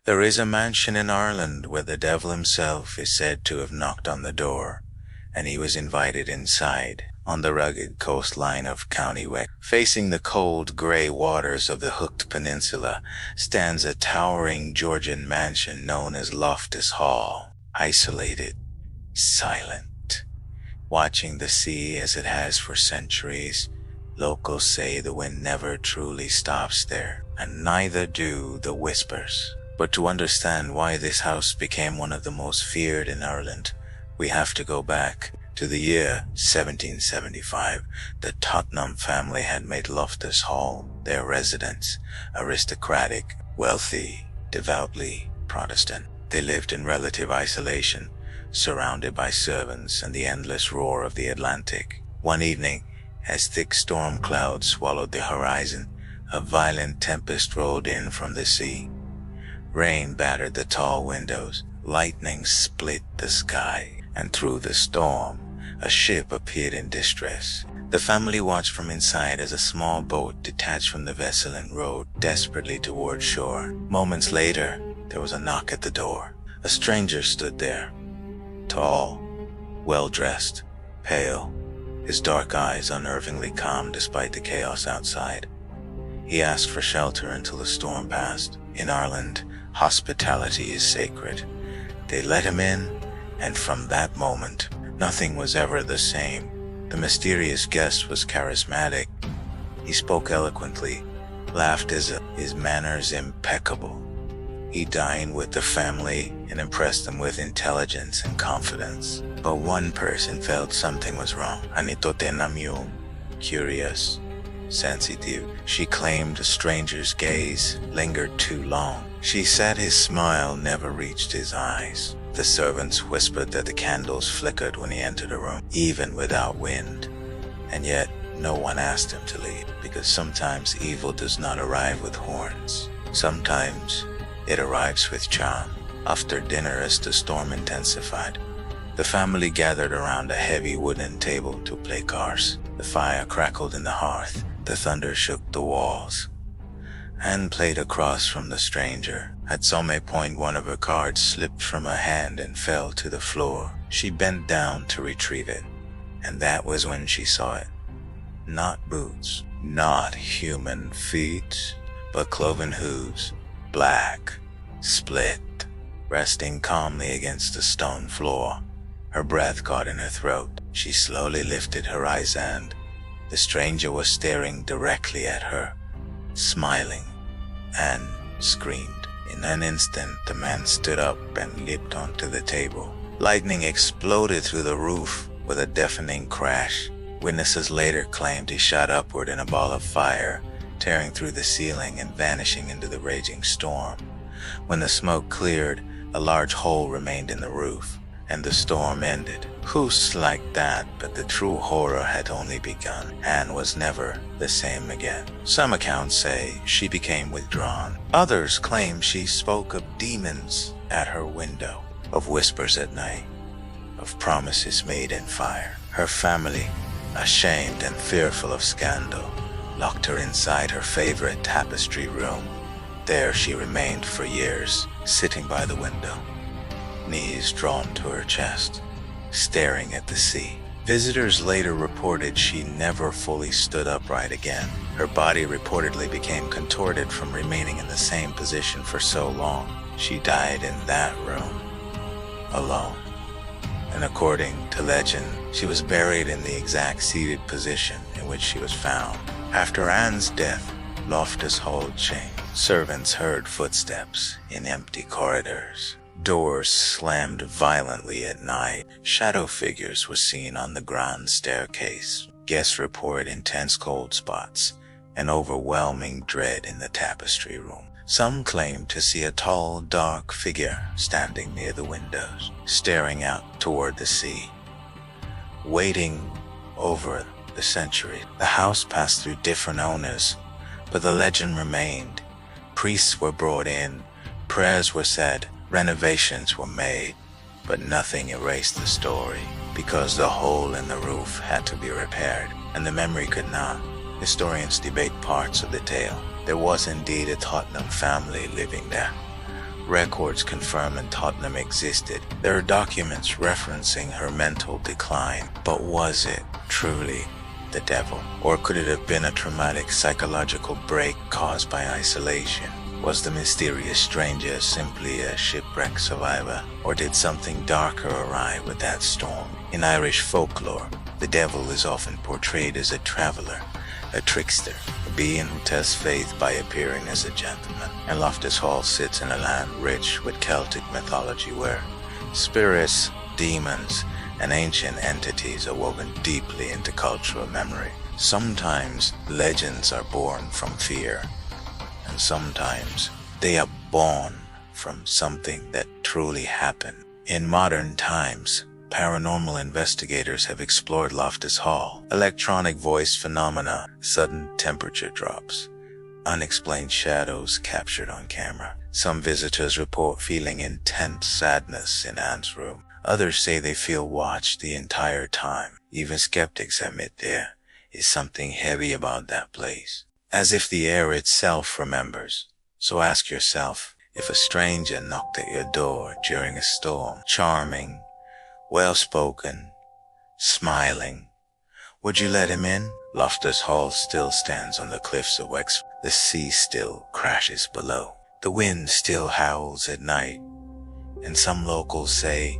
There is a mansion in Ireland where the devil himself is said to have knocked on the door, and he was invited inside. On the rugged coastline of County Wick, facing the cold grey waters of the Hooked Peninsula, stands a towering Georgian mansion known as Loftus Hall. Isolated, silent, watching the sea as it has for centuries. Locals say the wind never truly stops there, and neither do the whispers. But to understand why this house became one of the most feared in Ireland, we have to go back to the year 1775. The Tottenham family had made Loftus Hall their residence. Aristocratic, wealthy, devoutly Protestant. They lived in relative isolation, surrounded by servants and the endless roar of the Atlantic. One evening, as thick storm clouds swallowed the horizon, a violent tempest rolled in from the sea. Rain battered the tall windows, lightning split the sky, and through the storm, a ship appeared in distress. The family watched from inside as a small boat detached from the vessel and rowed desperately toward shore. Moments later, there was a knock at the door. A stranger stood there, tall, well-dressed, pale, his dark eyes unnervingly calm despite the chaos outside. He asked for shelter until the storm passed. In Ireland, hospitality is sacred. They let him in, and from that moment, nothing was ever the same. The mysterious guest was charismatic. He spoke eloquently, laughed his manners impeccable. He dined with the family and impressed them with intelligence and confidence. But one person felt something was wrong. Anito Tenamyu, curious, sensitive. She claimed a stranger's gaze lingered too long. She said his smile never reached his eyes. The servants whispered that the candles flickered when he entered a room, even without wind. And yet, no one asked him to leave, because sometimes evil does not arrive with horns. Sometimes it arrives with charm. After dinner, as the storm intensified, the family gathered around a heavy wooden table to play cards. The fire crackled in the hearth. The thunder shook the walls. Anne played across from the stranger. At some point, one of her cards slipped from her hand and fell to the floor. She bent down to retrieve it, and that was when she saw it. Not boots, not human feet, but cloven hooves, black, split, resting calmly against the stone floor. Her breath caught in her throat. She slowly lifted her eyes, and the stranger was staring directly at her, smiling, and screamed. In an instant, the man stood up and leaped onto the table. Lightning exploded through the roof with a deafening crash. Witnesses later claimed he shot upward in a ball of fire, tearing through the ceiling and vanishing into the raging storm. When the smoke cleared, a large hole remained in the roof, and the storm ended. Who's like that? But the true horror had only begun. Anne was never the same again. Some accounts say she became withdrawn. Others claim she spoke of demons at her window, of whispers at night, of promises made in fire. Her family, ashamed and fearful of scandal, locked her inside her favorite tapestry room. There she remained for years, sitting by the window, knees drawn to her chest, staring at the sea. Visitors later reported she never fully stood upright again. Her body reportedly became contorted from remaining in the same position for so long. She died in that room, alone. And according to legend, she was buried in the exact seated position in which she was found. After Anne's death, Loftus Hall changed. Servants heard footsteps in empty corridors. Doors slammed violently at night. Shadow figures were seen on the grand staircase. Guests report intense cold spots and overwhelming dread in the tapestry room. Some claim to see a tall, dark figure standing near the windows, staring out toward the sea. Waiting over the centuries, the house passed through different owners, but the legend remained. Priests were brought in, prayers were said, renovations were made, but nothing erased the story, because the hole in the roof had to be repaired, and the memory could not. Historians debate parts of the tale. There was indeed a Tottenham family living there, Records confirm that Tottenham existed. There are documents referencing her mental decline. But was it truly the devil? Or could it have been a traumatic psychological break caused by isolation? Was the mysterious stranger simply a shipwreck survivor? Or did something darker arrive with that storm? In Irish folklore, the devil is often portrayed as a traveler, a trickster, a being who tests faith by appearing as a gentleman. And Loftus Hall sits in a land rich with Celtic mythology where spirits, demons, and ancient entities are woven deeply into cultural memory. Sometimes legends are born from fear, and sometimes they are born from something that truly happened. In modern times, paranormal investigators have explored Loftus Hall. Electronic voice phenomena, sudden temperature drops, unexplained shadows captured on camera. Some visitors report feeling intense sadness in Anne's room. Others say they feel watched the entire time. Even skeptics admit there is something heavy about that place, as if the air itself remembers. So ask yourself, if a stranger knocked at your door during a storm, charming, well-spoken, smiling, would you let him in? Loftus Hall still stands on the cliffs of Wexford. The sea still crashes below. The wind still howls at night. And some locals say,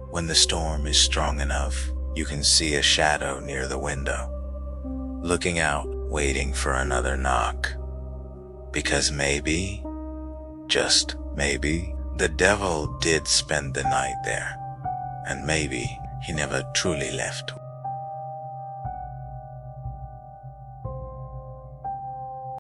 when the storm is strong enough, you can see a shadow near the window, looking out, waiting for another knock. Because maybe, just maybe, the devil did spend the night there. And maybe he never truly left.